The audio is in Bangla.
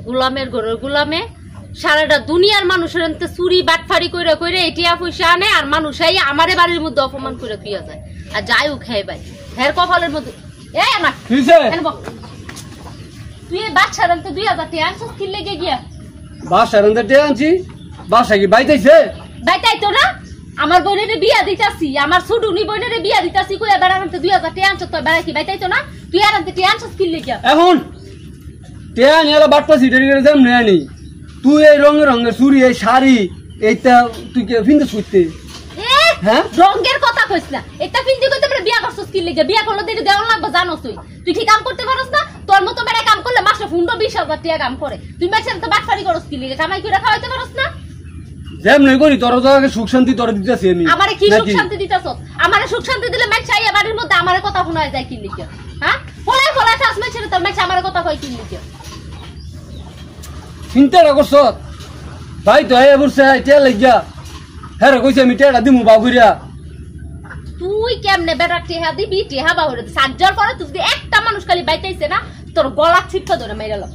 গোলামের ঘরের গোলামে সারাটা দুনিয়ার মানুষের এনতে চুরি বাটফারি কইরা কইরা এটিয়া পয়সা আনে আর মানুষ আই আমারে বাড়ির মধ্যে অপমান করে তুইয়া যায় আর যাইও খাই ভাই হের কপালের মধ্যে এই না কিছে তুই বাচ্চার এনতে 2000 টাকা আনছস কি লেগে গিয়া বাসার এনতে টাকা আনছি বাসা কি বাইতাইছে বাইতাই তো না আমার বোনের বিয়া দিতাছি আমার ছোটুনি বোনের বিয়া দিতাছি কইয়া বেড়াতে 2000 টাকা আনছস তো বেড়া কি বাইতাই তো না তুই আর এনতে টাকা আনছস কি লেগে এখন টাকা নিয়ে বাটপা সিটারি করে যাম নেনি তুই এই রঙের রঙের চুরি এই শাড়ি এইটা তুই কে ফিন্দে ছুটতে হ্যাঁ রঙের কথা কইছ না এটা ফিন্দি কইতে পারে বিয়া করছস কি লাগা বিয়া করলে দিতে দেওয়া লাগবে জানোস তুই কি কাম করতে পারছ না তোর মতো বেড়া কাম করলে মাসে 20000 টাকা কাম করে তুই মাসের তো বাটফারি করস কি লাগা কামাই করে খাওয়াইতে পারছ না যেমন করি তোর তো আগে সুখ শান্তি তোর দিতেছি আমি আমারে কি সুখ শান্তি দিতাছস আমারে সুখ শান্তি দিলে মাছ চাইয়া বাড়ির মধ্যে আমারে কথা শোনায় যায় কি লাগা হ্যাঁ ফলাই ফলাই শ্বাস মাছের তোর মাছ আমারে কথা কই কি লাগা চিন্তা করছ ভাই তো এই বলছে এটা লাগিয়া হ্যাঁ কইছে আমি টেড়া দিমু বাগুরিয়া তুই কেমনে বেটা টেহা দিবি টেহা বাহুরে সাজ্জার পরে তুই একটা মানুষ খালি বাইতেইছে না তোর গলা ছিপটা ধরে মেরে গেল